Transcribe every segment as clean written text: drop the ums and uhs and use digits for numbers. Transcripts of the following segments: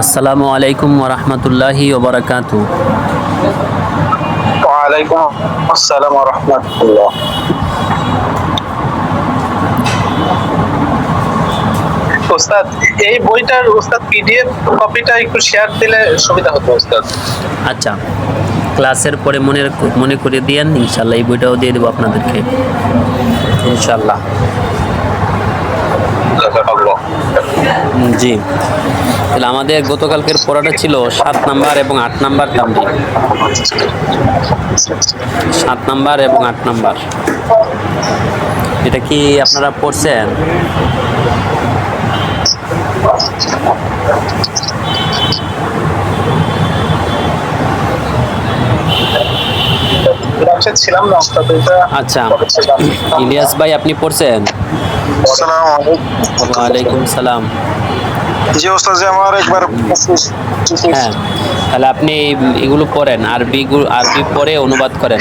আসসালামু আলাইকুম ওয়া রাহমাতুল্লাহি ওয়া বারাকাতুহু। ওয়ালাইকুম আসসালাম ওয়া রাহমাতুল্লাহ। ওস্তাদ, এই বইটার ওস্তাদ পিডিএফ কপিটা একটু শেয়ার দিলে সুবিধা হতো ওস্তাদ। আচ্ছা, ক্লাসের পরে মনে করে দিয়েন, ইনশাল্লাহ এই বইটাও দিয়ে দেবো আপনাদেরকে ইনশাল্লাহ। জাযাকাল্লাহ। জি, তাহলে আমাদের গতকালকের পড়াটা ছিল 7 নাম্বার এবং 8 নাম্বার তামরীন। 7 নাম্বার এবং 8 নাম্বার, এটা কি আপনারা পড়ছেন? ছিলাম না ওস্তাদ, এটা আচ্ছা, ইলিয়াস ভাই আপনি পড়ছেন? আসসালামু আলাইকুম। ওয়ালাইকুম সালাম। জি ওস্তাদ, যে আমার একবার হ্যাঁ, তাহলে আপনি এগুলো পড়েন, আরবি পড়ে অনুবাদ করেন।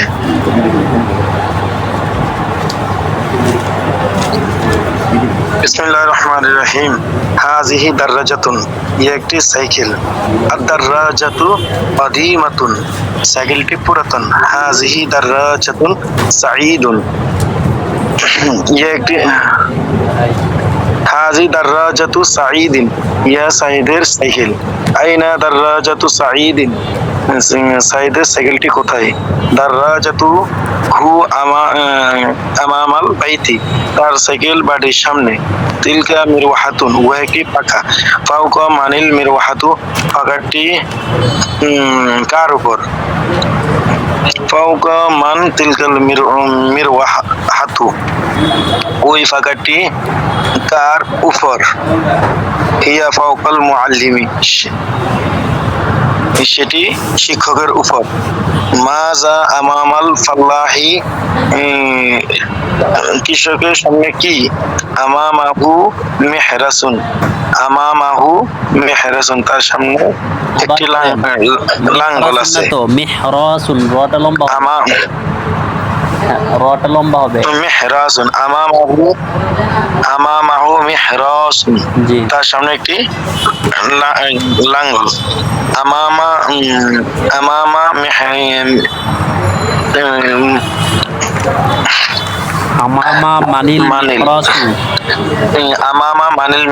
বিসমিল্লাহির রহমানির রহিম। হাযিহি দাররাজাতুন, ইয়ে একটি সাইকেল। আদ-দাররাজাতু কাদীমাতুন, সাইকেলটি পুরাতন। হাযিহি দাররাজাতুন সাঈদুন, ইয়ে একটি হাযি দাররাজাতু সাঈদিন, ইয়া সাঈদের সাইকেল। আইনা দাররাজাতু সাঈদিন, সাঈদের সাইকেলটি কোথায়? দাররাজাতু হু আমামাল বাইতি, তার সাইকেল বাড়ির সামনে। তিলকা মিরওয়াহাতুন, উহা একটি পাখা। ফাওকা মানিল মিরওয়াহাতু, পাখাটি কার উপর? ফাওকা মান তিলকাল মিরওয়াহাতু, ওই পাখাটি কার উপর? হিয়া ফাওকাল মুআল্লিমি, সেটি শিক্ষকের উপর। মাজা আমামাল ফাল্লাহি, কৃষকের সামনে কি? আমামাহু মেহরাসুন, আমামাহু মেহরাসুন, তার সামনে একটি লাঙ্গল আছে। তো মেহরাসুন, রটা লম্বা, রটা লম্বা হবে। মেহরাসুন, আমামাহু মেহরাসুন, তার সামনে একটি লাঙ্গল। আমামা আমামা মানিল মেহরাসু, আমামা মানিল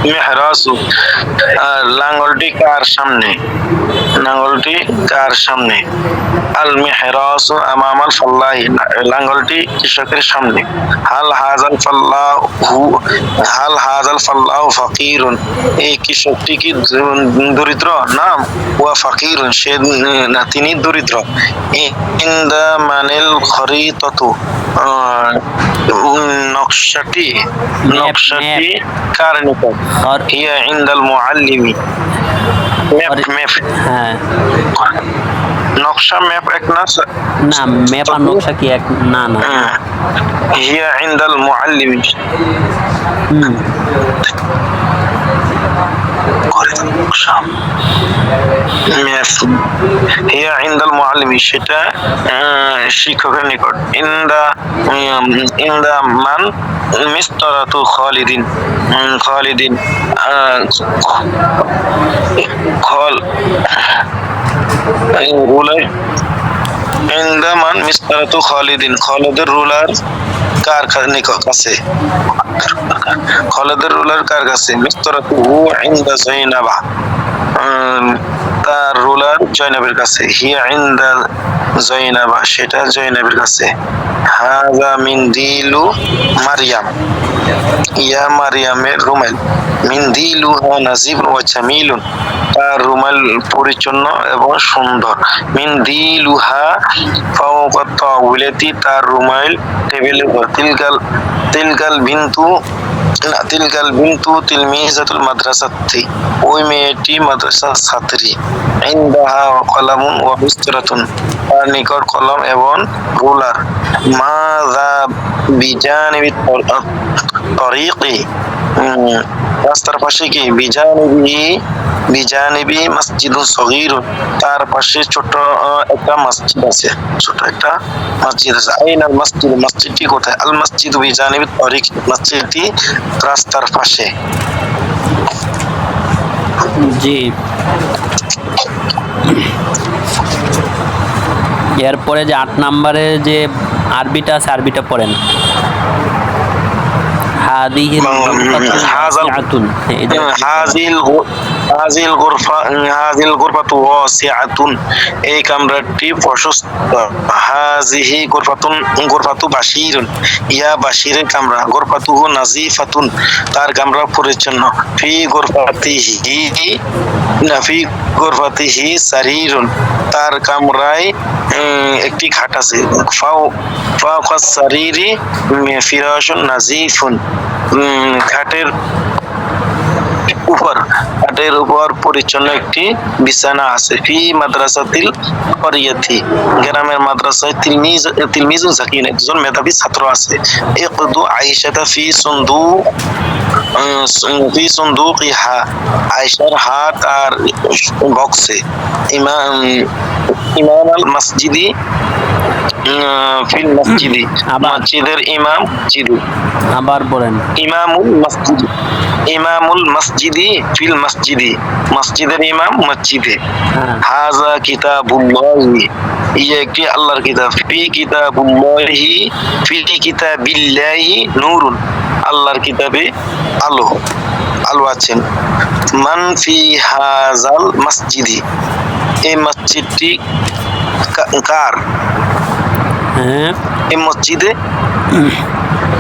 মেহরাসু, লাঙ্গলটি কার সামনে? লাঙ্গলটি কার সামনে? আল মেহরাসু আমামাল ফাল্লাহি, লাঙ্গলটি কৃষকের সামনে। হাল হাযাল ফাল্লাহু ফাকিরুন, এই কৃষকটি কি দরিদ্র? নাম ওয়া ফাকিরুন, সে না, তিনি দরিদ্র। ইনদা মানিল খরিতাতু, নকশাটি কার নিকট? হিয়া ইনদাল মুআল্লিমি, ম্যাপ। হ্যাঁ, নকশা ম্যাপ এক না? না, ম্যাপ আর নকশা কি এক? না না, হিয়া ইনদাল মুআল্লিমি, হিয়া ইনদাল মুআল্লিমি, সেটা শিক্ষকের নিকট। ইনদা মান মিসতারাতু খালিদিন, খালিদিন রুলার। ইনদা মান মিসতারাতু খালিদিন, খালিদের রুলার কার কাছে? খালিদের রুলার কার কাছে? মিসতারাতু ইনদা যায়নাবা, তার রুলার জয়নবের কাছে। হিয়া ইনদা জয়নাবা, সেটা জয়নবের কাছে। হাযা মিনদিলু মারইয়াম, ইয়া মারইয়ামের রুমাল। মিনদিলুহা নাযিফুন ওয়া জামিলুন, তার রুমাল পরিচ্ছন্ন এবং সুন্দর। মিনদিলুহা ফাওকা তাওয়াইলাতি, তার রুমাল টেবিলের উপর। তিলকাল বিনতু তিলমিজাতুল মাদ্রাসাতি, ওই মেয়েটি মাদ্রাসার ছাত্রী। ইনদাহা কলামুন ওয়া মিসতারাতুন, তার নিকট কলম এবং রুলার। মাযা বিজানিবি তরিকি, রাস্তার পাশে কি? বিজানিবি মসজিদুন সগীরুন, তার পাশে ছোট একটা মসজিদ আছে, ছোট একটা মসজিদ আছে। আইনাল মসজিদ, মসজিদটি কোথায়? আল মসজিদু বিজানিবি তরিক, মসজিদটি রাস্তার পাশে। জি। এরপরে যে 8 নম্বরে যে আরবিটা আছে, আরবিটা পড়েন। হাদিহিল গুরফাতু হাজাল ওয়াসিআতুন। এটা হাজিল হাজিল গুরফাতু ওয়াসিআতুন, এই কামরাটি প্রশস্ত। হাজিহি গুরফাতু বাশিরুন, ইয়া বাশিরের কামরা। গুরফাতুহু নাজিফাতুন, তার কামরা পরিচ্ছন্ন। ফি গুরফাতিহি সারিরুন, তার কামরায় একটি খাট আছে। ফাওকাস সারিরি ফিরাশুন নাজিফুন, খাটের উপর পরিচ্ছন্ন একটি বিছানা আছে। ফি মাদ্রাসাতিল করিয়াতি, গ্রামের মাদ্রাসায় তিলমিজুন জাকিন, একজন মেধাবী ছাত্র আছে। ইকদু আয়েশাতা ফি সুন্দুকিহা, আয়েশার হাত আর বক্সে। ইমাম আল মসজিদি ফিল মসজিদি, মসজিদের ইমাম জিদু। আবার বলেন। ইমামুল মসজিদি ফিল মসজিদি, মসজিদের ইমাম মসজিদে। হাযা কিতাবুল্লাহি, ইয়ে একটি আল্লাহর কিতাব। ফি কিতাবিল্লাহি নূরুন, আল্লাহর কিতাবে আলো আছেন। মান ফি হাযাল মসজিদি, এই মসজিদটি কার? এই মসজিদে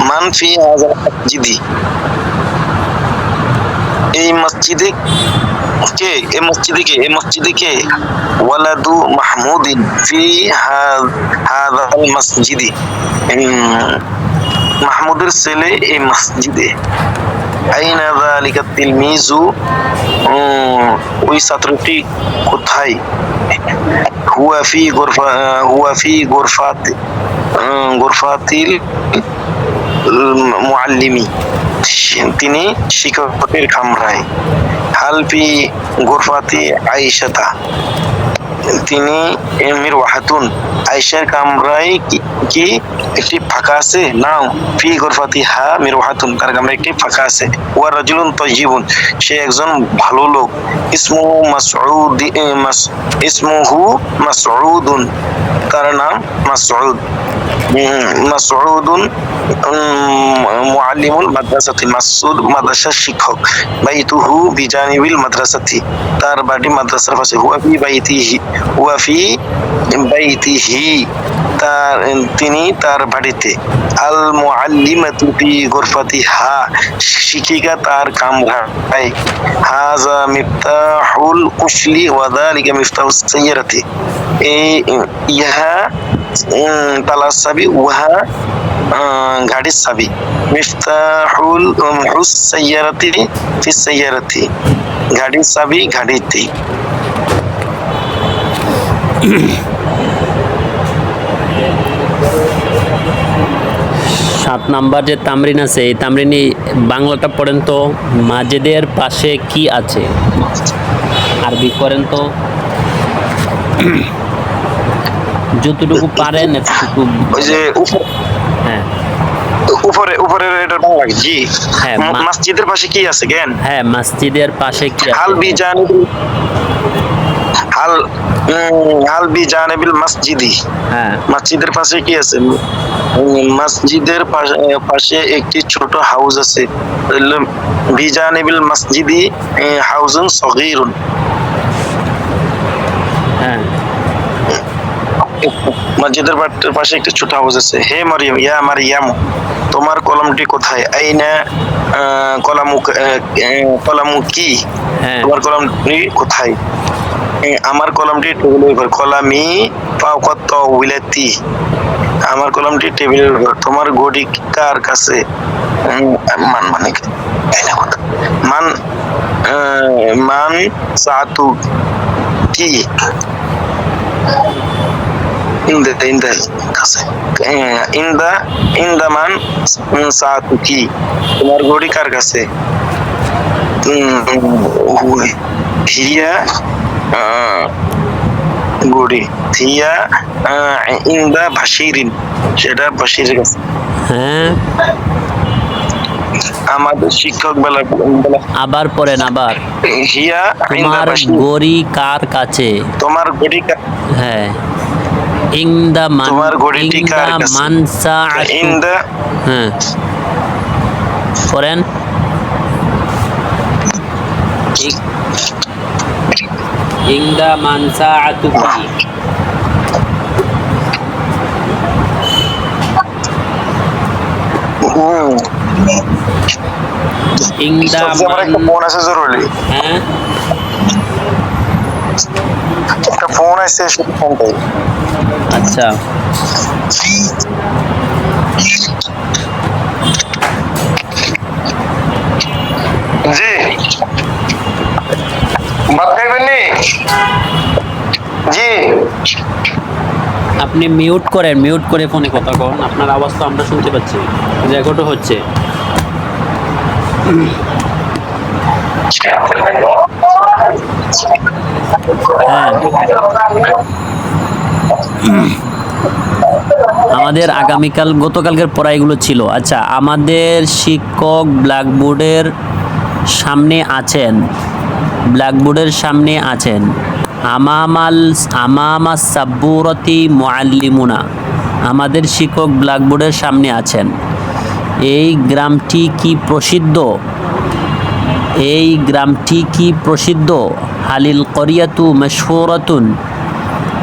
মান ফি হাযাল মসজিদি, এই মসজিদে কে? এই মসজিদে কে? ওয়ালাদু মাহমুদিন ফি হাযাল মসজিদি, মাহমুদের ছেলে এই মসজিদে। আইনা যালিকা তিলমিজু, ওই ছাত্রটি কোথায়? হুয়া ফি গুরফাতিল মুআল্লিমি, তিনি শিক্ষকের কামরায়। হাল ফি গুরফাতি আয়েশাতা, তিনি মিরওয়াহাতুন, আয়েশার কামরায় কি একটি ফাঁকা আছে? না, ফি গুরফাতিহা মিরওয়াহাতুন, তার কামরায় একটি ফাঁকা আছে। ওয়া রাজুলুন তাইয়িবুন, সে একজন ভালো লোক। ইসমুহু মাসউদুন, তার নাম মাসউদ। মাসউদুন মুআল্লিমুল মাদ্রাসাতি, মাসউদ মাদ্রাসার শিক্ষক। বাইতুহু বিজানিবিল মাদ্রাসাতি, তার বাড়ি মাদ্রাসার পাশে। হুয়া ফি বাইতিহি, তিনি তার বাড়িতে। আল মুআল্লিমাতু ফি গুরফাতিহা, শিক্ষিকা তার কামরায়। হাযা মিফতাহুল কুশলি ওয়া যালিকা মিফতাহুস সাইয়ারাতি, ইহা তালার চাবি, উহা গাড়ির চাবি। মিফতাহুল সাইয়ারাতি ফিস সাইয়ারাতি, গাড়ির চাবি গাড়িতে। 7 নাম্বার যে তামরিন আছে, এই তামরিনি বাংলাটা পড়েন তো। মাজিদের পাশে কি আছে? আরবি করেন তো, যতটুকু পারেন একটু। ওই যে হ্যাঁ, উপরে এটা বাংলা। জি, হ্যাঁ, মসজিদের পাশে কি আছে জ্ঞান? হ্যাঁ, মসজিদের পাশে কি আছে? হাল বিজানিবিল মসজিদি, হ্যাঁ, মসজিদের পাশে কি আছে? মসজিদের পাশে একটি ছোট হাউস আছে। বিজানিবিল মসজিদি হাউজুন সগীরুন, হ্যাঁ, মসজিদের পাশে একটি ছোট হাউস আছে। হে মারিয়াম, ইয়া মারিয়াম, তোমার কলমটি কোথায়? আইনা কলামুকি, তোমার কলমটি কোথায়? আমার কলমটি টেবিলের উপর। কলামি ফাওকা তাওইলাতি, আমার কলমটি টেবিলের উপর। তোমার ঘড়ি কার কাছে? মান সাতু কি? ইন্দামান সাতু কি, তোমার ঘড়ি কার কাছে? হিয়া ঘড়ি, হিয়া ইন্দা বাশিরিন, সেটা বাশিরের কাছে। হ্যাঁ, আমাদের শিক্ষক বেলা আবার পড়েন আবার। হিয়া তোমার গড়ি কার কাছে? তোমার ঘড়ি হ্যাঁ, ইংদা মান, তোমার ঘড়িটি কার ইংদা কাছে? মান সাআতু। ইন্দা হ্যাঁ, পড়েন। ইংদা মান সাআতুকি। ইংদা আমার একটা ফোন আছে জরুরি, হ্যাঁ, একটা ফোন আছে শুধু ফোনটাই। আচ্ছা। জি, ভাত খাইবেন নি? জি, আপনি মিউট করেন, মিউট করে ফোনে কথা কন। আপনার আওয়াজ তো আমরা শুনতে পাচ্ছি, রেকর্ডও হচ্ছে। হ্যাঁ, আমাদের আগামীকাল গতকালকের পড়া এগুলো ছিল। আচ্ছা, আমাদের শিক্ষক ব্ল্যাকবোর্ডের সামনে আছেন, ব্ল্যাকবোর্ডের সামনে আছেন। আমামা সাব্বুরতি মুআল্লিমুনা, আমাদের শিক্ষক ব্ল্যাকবোর্ডের সামনে আছেন। এই গ্রামটি কি প্রসিদ্ধ? এই গ্রামটি কি প্রসিদ্ধ? হালিল করিয়াতু মাশহুরাতুন,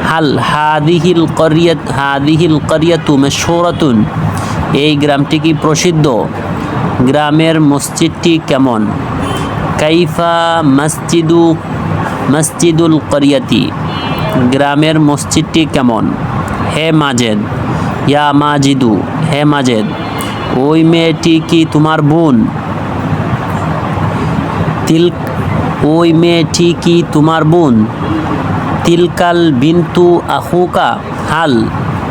হাল হাদিহিল করিয়াতু মাশহুরাতুন, এই গ্রামটি কি প্রসিদ্ধ? গ্রামের মসজিদটি কেমন? কাইফা মসজিদুল করিয়াতি, গ্রামের মসজিদটি কেমন? হে মাজেদ, ইয়া মাজিদু, হে মাজেদ, ওই মেয়েটি কি তোমার বোন? ওই মেয়েটি কি তোমার বোন? তিলকাল বিন্তু আখুকা, হাল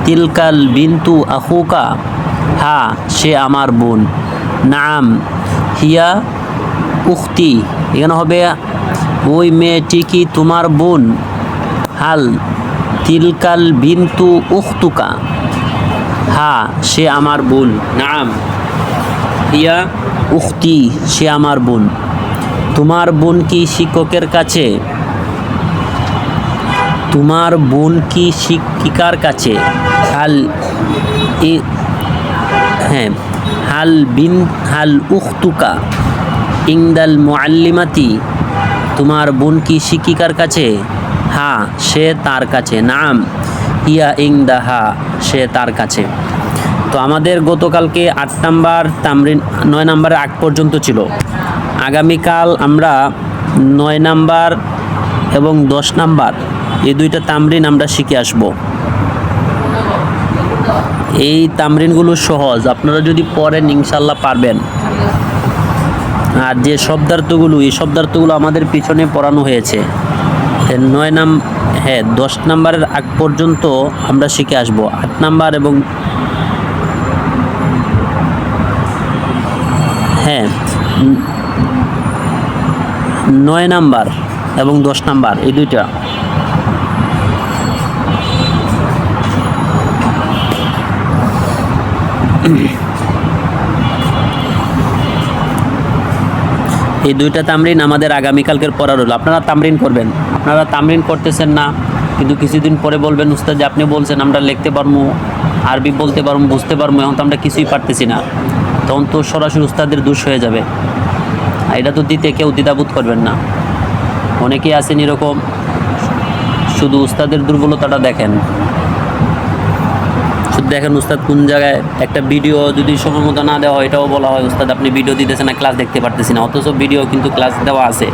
তিলকাল বিন্তু আখুকা, হ্যাঁ সে আমার বোন। নাম হিয়া উখতি, এখানে হবে ওই মেয়েটি কি তোমার বোন? হাল তিলকাল বিন্তু উখতুকা, হ্যাঁ সে আমার বোন। নাম হিয়া উখতি, সে আমার বোন। তোমার বোন কি শিক্ষকের কাছে? তোমার বোন কি শিক্ষিকার কাছে? হ্যাঁ, হাল উখতুকা ইংদাল মুআল্লিমাতি, তোমার বোন কি শিক্ষিকার কাছে? হ্যাঁ সে তার কাছে। নাম হিয়া ইংদাহা, সে তার কাছে। তো আমাদের গতকালকে 8 নাম্বার তামরিন 9 নাম্বারের আগ পর্যন্ত ছিল। আগামীকাল আমরা 9 নাম্বার এবং 10 নাম্বার এই দুইটা তামরিন আমরা শিখে আসব। এই তামরিনগুলো সহজ, আপনারা যদি পড়েন ইনশাল্লাহ পারবেন। আর যে শব্দার্থগুলো, এই শব্দার্থগুলো আমাদের পিছনে পড়ানো হয়েছে। 10 নাম্বারের আগ পর্যন্ত আমরা শিখে আসব। 8 নাম্বার এবং 9 নাম্বার এবং 10 নাম্বার এই দুইটা। এই দুইটা তামরিন আমাদের আগামীকালকের পড়ার হলো। আপনারা তামরিন করবেন, আপনারা তামরিন করতেছেন না, কিন্তু কিছুদিন পরে বলবেন উস্তাদ যে আপনি বলছেন আমরা লিখতে পারবো, আরবি বলতে পারবো, বুঝতে পারবো, এখন তো আমরা কিছুই পারতেছি না। তখন তো সরাসরি উস্তাদের দোষ হয়ে যাবে। এটা তো দিতে কেউ দ্বিধাবোধ করবেন না। অনেকেই আছেন এরকম, শুধু উস্তাদের দুর্বলতাটা দেখেন, শুধু দেখেন উস্তাদ কোন জায়গায় একটা ভিডিও যদি সময় মতো না দেওয়া হয়, এটাও বলা হয় উস্তাদ আপনি ভিডিও দিতেছেন না, ক্লাস দেখতে পারতেছি না। অথচ ভিডিও কিন্তু ক্লাস দেওয়া আছে।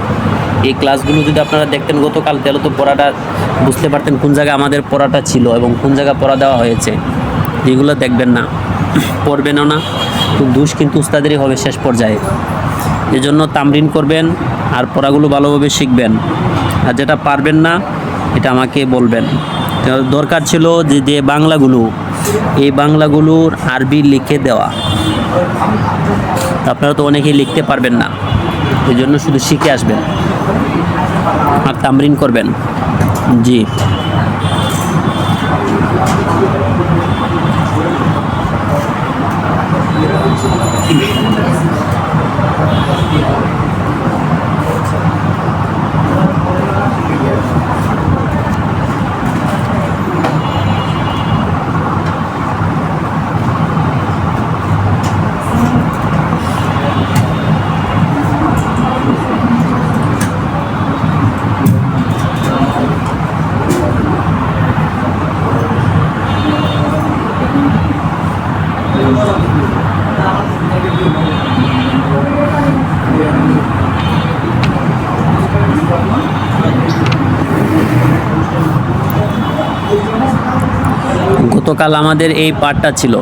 এই ক্লাসগুলো যদি আপনারা দেখতেন গতকাল, তাহলে তো পড়াটা বুঝতে পারতেন কোন জায়গায় আমাদের পড়াটা ছিল এবং কোন জায়গায় পড়া দেওয়া হয়েছে। যেগুলো দেখবেন না, পড়বেনও না, তো দোষ কিন্তু উস্তাদেরই হবে শেষ পর্যায়ে। এজন্য তামরিন করবেন আর পড়াগুলো ভালোভাবে শিখবেন। আর যেটা পারবেন না এটা আমাকে বলবেন। দরকার ছিল যে বাংলাগুলো, এই বাংলাগুলোর আরবি লিখে দেওয়া। আপনারা তো অনেকেই লিখতে পারবেন না, এই জন্য শুধু শিখে আসবেন আর তামরিন করবেন। জি, গতকাল আমাদের এই পাঠটা ছিল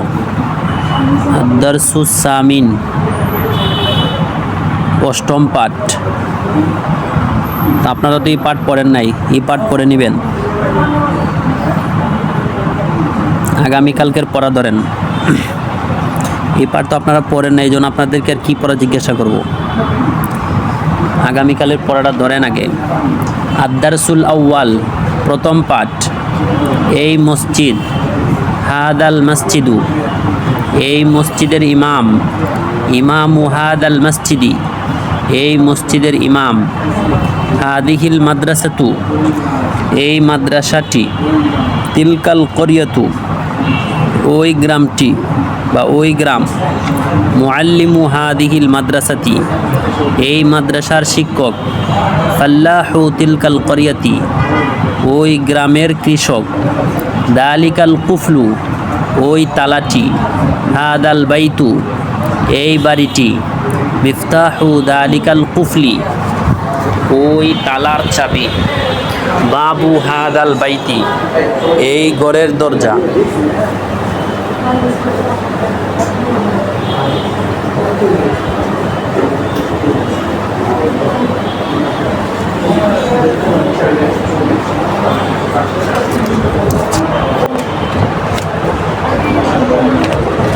দারসুস সামিন, অষ্টম পাঠ। তা আপনারা তো এই পাঠ পড়েন নাই, এই পাঠ পড়ে নেবেন। আগামীকালকের পড়া ধরেন। এই পাঠ তো আপনারা পড়েন না, এই জন্য আপনাদেরকে আর কী পড়া জিজ্ঞাসা করব। আগামীকালের পড়াটা ধরেন আগে। আদ-দারসুল আউয়াল, প্রথম পাঠ। এই মসজিদ, হাদাল মসজিদু, এই মসজিদের ইমাম, ইমামু হাদাল মসজিদি, এই মসজিদের ইমাম। হাদিহিল মাদ্রাসাতু, এই মাদ্রাসাটি। তিলকাল করিয়াতু, ওই গ্রামটি বা ওই গ্রাম। মুআল্লিমু হাদিহিল মাদ্রাসাতি, এই মাদ্রাসার শিক্ষক। ফাল্লাহু তিলকাল করিয়াতি, ওই গ্রামের কৃষক। দালিকাল কুফলু, ওই তালাটি। হাদাল বাইতু, এই বাড়িটি। মিফতাহু দালিকাল কুফলি, ওই তালার চাবি। বাবু হাদাল বাইতি, এই ঘরের দরজা।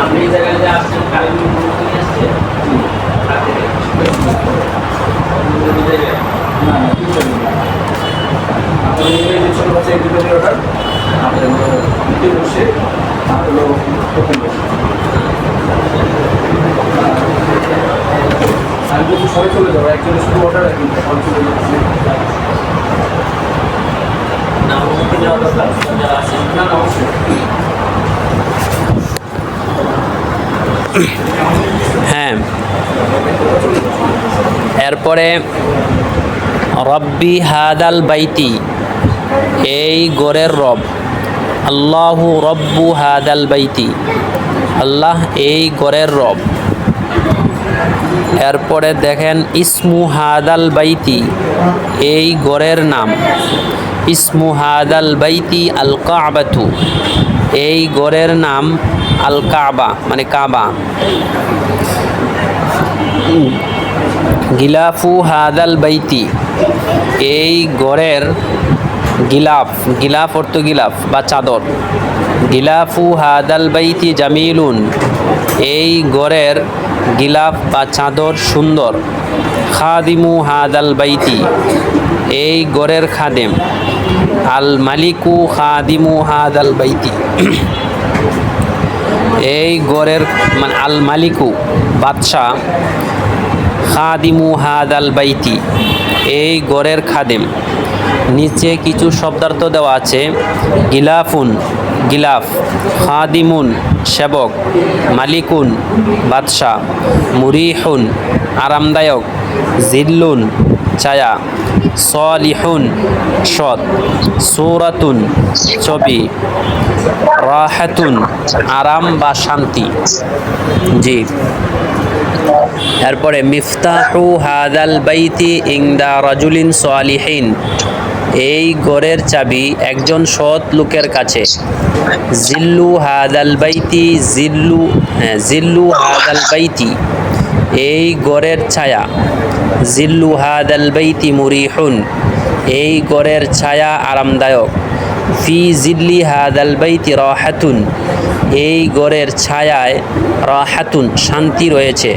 আপনি এই জায়গায় যে আসছেন কারেন্ট নিয়ে আসছেন সবাই চলে যাবো, একজনের শুধু অর্ডার রাখি, না অনুমতি নেওয়া দরকার যারা আছেন। না অবশ্যই। হ্যাঁ, এরপরে রব্বি হাদাল বাইতি, এই ঘরের রব। আল্লাহু রব্বু হাদাল বাইতি, আল্লাহ এই ঘরের রব। এরপরে দেখেন ইসমু হাদাল বাইতি, এই ঘরের নাম। ইসমু হাদাল বাইতি আল কাবাতু, এই ঘরের নাম আল কাবা মানে কাবা। গিলাফু হাদাল বাইতি, এই ঘরের গিলাফ। গিলাফ অর্থ গিলাফ বা চাদর। গিলাফু হাদাল বাইতি জামিলুন, এই ঘরের গিলাফ বা চাদর সুন্দর। খাদিমু হাদাল বাইতি, এই ঘরের খাদেম। আল মালিকু খাদিমু হাদাল বাইতি, এই ঘরের মানে আল মালিকু বাদশাহ। খাদিমু হাদাল বাইতি, এই ঘরের খাদেম। নিচে কিছু শব্দার্থ দেওয়া আছে। গিলাফুন গিলাফ, খাদিমুন সেবক, মালিকুন বাদশাহ, মুরিহুন আরামদায়ক, জিল্লুন ছায়া, সলিহুন সৎ, সূরাতুন ছবি, রাহাতুন আরাম বা শান্তি। জি, এরপরে মিফতাহু হাদাল বাইতি ইনদা রাজুলিন সালিহিন, এই ঘরের চাবি একজন সৎ লোকের কাছে। জিল্লু হাদাল বাইতি জিল্লু হাদাল বাইতি, এই ঘরের ছায়া। জিল্লু হাদাল বাইতি মুরিহুন, এই ঘরের ছায়া আরামদায়ক। ফি জিল্লি হাদাল বাইতি রাহাতুন, এই ঘরের ছায়ায় রাহাতুন শান্তি রয়েছে।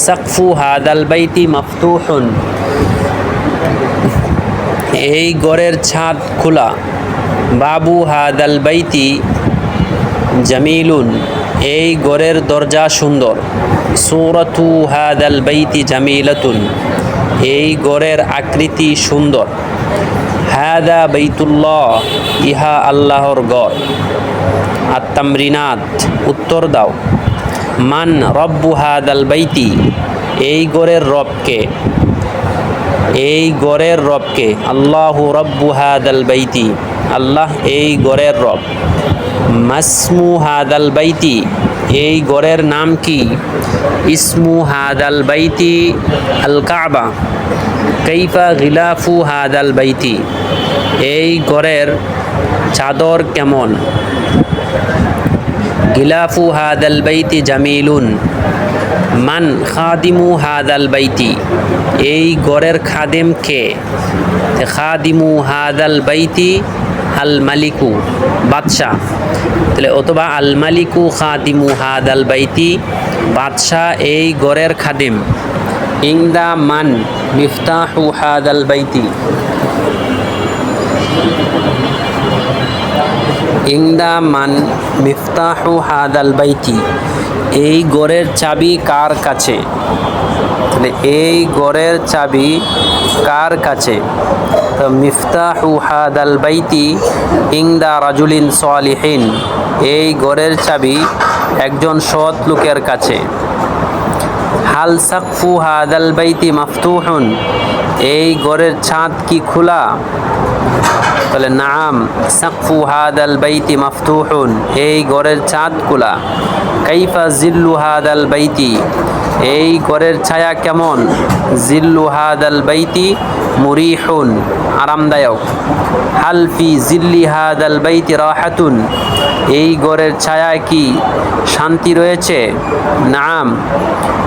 সাকফু হাদাল বাইতি মাফতুহুন, এই ঘরের ছাদ খোলা। বাবু হাদাল বাইতি জামিলুন, এই ঘরের দরজা সুন্দর। সূরাতু হাদাল বাইতি জামিলাতুন, এই ঘরের আকৃতি সুন্দর। হাদা বাইতুল্লাহ, ইহা আল্লাহর ঘর। আত-তামরিনাত, উত্তর দাও। মান রব্বু হাদাল বাইতি, এই ঘরের রবকে। এই ঘরের রবকে। আল্লাহু রব্বু হাদাল বাইতি, আল্লাহ এই ঘরের রব। মাসমু হাদাল বাইতি, এই ঘরের নাম কি? ইসমু হাদাল বাইতি আল কাবা। কাইফা গিলাফু হাদাল বাইতি, এই ঘরের চাদর কেমন? গিলাফু হাদাল বাইতি জামিলুন। মান খাদিমু হাদাল বাইতি, এই ঘরের খাদেম কে? খাদিমু হাদাল বাইতি আল মালিকু, বাদশাহ। তাহলে অথবা আল মালিকু খাদিমু হাদাল বাইতি, বাদশাহ এই ঘরের খাদেম। ইংদা মান মিফতাহু হাদাল বাইতি, ইংদা মান মিফতাহু হাদাল বাইতি, এই ঘরের চাবি কার কাছে? তাহলে এই ঘরের চাবি কার কাছে? তো মিফতাহু হাদাল বাইতি ইংদা রাজুলিন সালিহিন, এই ঘরের চাবি একজন সৎ লোকের কাছে। হাল সাকফু হাদাল বাইতি মাফতুহুন, এই ঘরের ছাদ কি খোলা? তাহলে নাম সাকফু হাদাল বাইতি মাফতুহুন, এই ঘরের ছাদ খোলা। কাইফা জিল্লু হাদাল বাইতি, এই ঘরের ছায়া কেমন? জিল্লু হাদাল বাইতি মুরিহুন, আরামদায়ক। হাল ফি জিল্লি হাদাল বাইতি রাহাতুন, এই ঘরের ছায়ায় কি শান্তি রয়েছে? নাম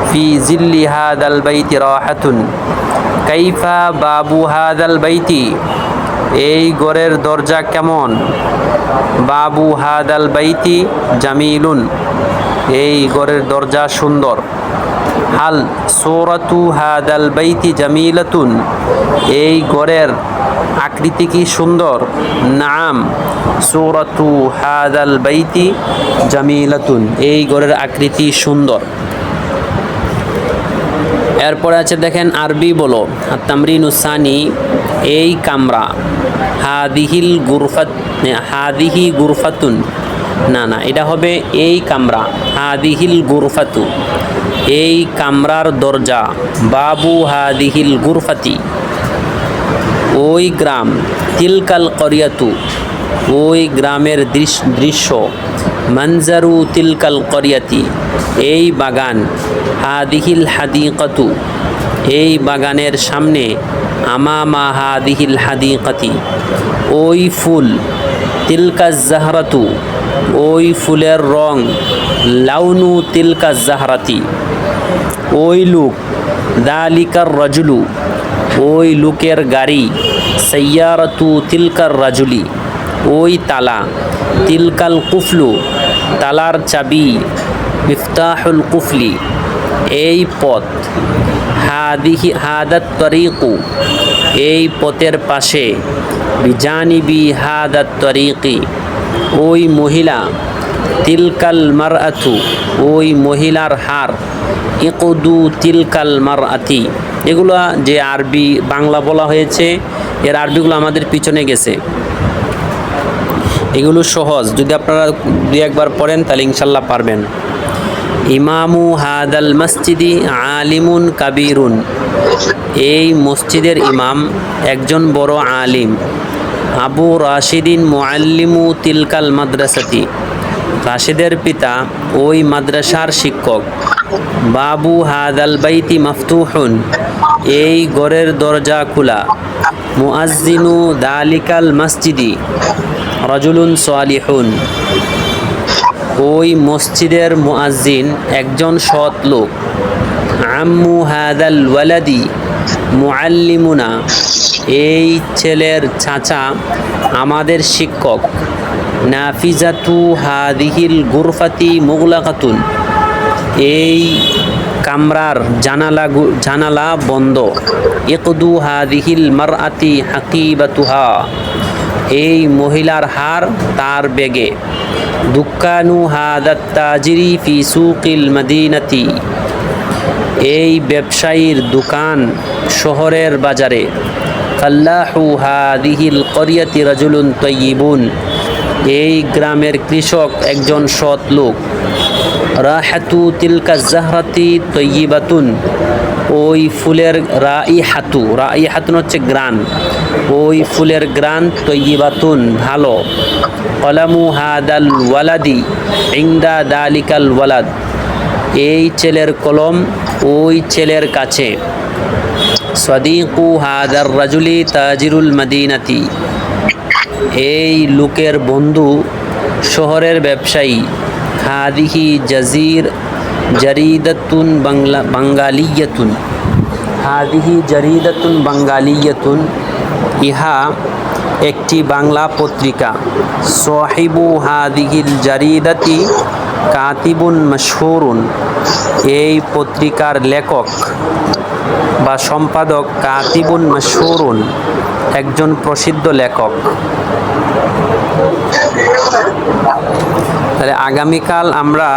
ফি জিল্লি হাদাল বাইতি রাহাতুন। কাইফা বাবু হাদাল বাইতি, এই ঘরের দরজা কেমন? বাবু হাদাল বাইতি জামিলুন, এই ঘরের দরজা সুন্দর। হাল সূরাতু হাদাল বাইতি জামিলাতুন, এই ঘরের আকৃতি কি সুন্দর? নাম সূরাতু হাদাল বাইতি জামিলাতুন, এই ঘরের আকৃতি সুন্দর। এরপরে আছে দেখেন আরবি বলো। তামরিনুসানি, এই কামরা। হাদিহিল গুরফাত, হাদিহি গুরফাতুন, না এটা হবে এই কামরা। হাদিহিল গুরফাতু, এই কামরার দরজা। বাবু হাদিহিল গুরফাতি, ওই গ্রাম। তিলকাল করিয়াতু, ওই গ্রামের দৃশ্য। মঞ্জারু তিলকাল করিয়াতি, এই বাগান। হাদিহিল হাদিকাতু, এই বাগানের সামনে। আমামা হাদিহিল হাদিকাতি, ওই ফুল। তিলকা জাহরাতু, ওই ফুলের রং। লাউনু তিলকা জাহরাতি, ওই লোক। দালিকার রাজুলু, ওই লোকের গাড়ি। সাইয়ারাতু তিলকার রাজুলি, ওই তালা। তিলকাল কুফলু, তালার চাবি। মিফতাহুল কুফলি, এই পথ। হাদিহি হাদাত তরিকু, এই পথের পাশে। বিজানিবি হাদাত তরিকি, ওই মহিলা। তিলকাল মারআতু, ওই মহিলার হার। ইকুদু তিলকাল মারআতি, এগুলো যে আরবি বাংলা বলা হয়েছে, এর আরবিগুলো আমাদের পিছনে গেছে। এগুলো সহজ, যদি আপনারা দুই একবার পড়েন তাহলে ইনশাল্লাহ পারবেন। ইমামু হাদাল মসজিদি আলিমুন কাবিরুন, এই মসজিদের ইমাম একজন বড় আলিম। আবু রাশিদিন মুআল্লিমু তিলকাল মাদ্রাসাতি, রাশিদের পিতা ওই মাদ্রাসার শিক্ষক। বাবু হাদাল বাইতি মাফতুহুন, এই ঘরের দরজা খোলা। মুআজ্জিনু দালিকাল মসজিদি রাজুলুন সালিহুন, ওই মসজিদের মুআজ্জিন একজন সৎ লোক। আম্মু হাদাল ওয়ালাদি মুআল্লিমুনা, এই ছেলের চাচা আমাদের শিক্ষক। নাফিজাতু হাদিহিল গুরফাতি মুগলাকাতুন, এই কামরার জানালা বন্ধ। ইকদু হাদিহিল মারআতি হাকিবাতুহা, এই মহিলার হার তার বেগে। দুক্কানু হাদাত তাজিরি ফি সুকিল মদিনাতি, এই ব্যবসায়ীর দোকান শহরের বাজারে। ফাল্লাহু হাদিহিল করিয়াতি রাজুলুন তয়্যিবুন, এই গ্রামের কৃষক একজন সৎ লোক। রাহাতু তিলকা জাহরাতি তয়্যিবাতুন, ওই ফুলের রাইহাতুন হচ্ছে গ্রান, ওই ফুলের গ্রান। তয়্যিবাতুন ভালো। কলামু হাদাল ওয়ালাদি ইনদা দালিকাল ওয়ালাদ, এই ছেলের কলম ওই ছেলের কাছে। সাদিকু হাদার রাজুলি তাজিরুল মদিনাতি, এই লোকের বন্ধু শহরের ব্যবসায়ী। হাদিহি জারিদাতুন বাঙ্গালিয়াতুন। হাদিহি জারিদাতুন বাঙ্গালিয়াতুন, ইহা একটি বাংলা পত্রিকা। সাহিবু হাদিহিল জারিদাতি কাতিবুন মাশহুরুন, এই পত্রিকার লেখক বা সম্পাদক কাতিবুন মাশহুরুন, একজন প্রসিদ্ধ লেখক। তাহলে আগামীকাল আমরা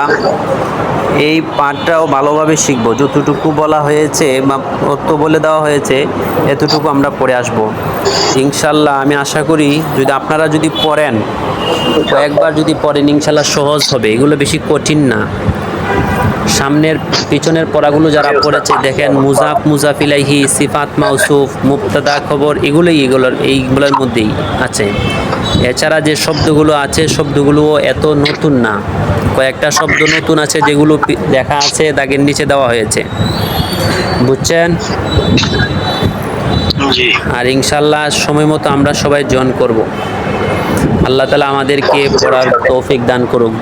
এই পাঠটাও ভালোভাবে শিখব। যতটুকু বলা হয়েছে বা অর্থ বলে দেওয়া হয়েছে এতটুকু আমরা পড়ে আসব ইনশাল্লাহ। আমি আশা করি আপনারা যদি পড়েন, কয়েকবার যদি পড়েন ইনশাল্লাহ সহজ হবে। এগুলো বেশি কঠিন না। সামনের পিছনের পড়াগুলো যারা পড়েছে দেখেন, মুজাফ মুজাফ ইলাইহি, সিফাত মাউসুফ, মুবতাদা খবর, এইগুলোর মধ্যেই আছে। এছাড়া যে শব্দগুলো আছে শব্দগুলোও এত নতুন না, কয়েকটা শব্দ নতুন আছে যেগুলো দেখা আছে দাগের নিচে দেওয়া হয়েছে, বুঝছেন? জি। আর ইনশাল্লাহ সময় মতো আমরা সবাই জয়েন করব। আল্লাহ তাআলা আমাদেরকে পড়ার তৌফিক দান করুক।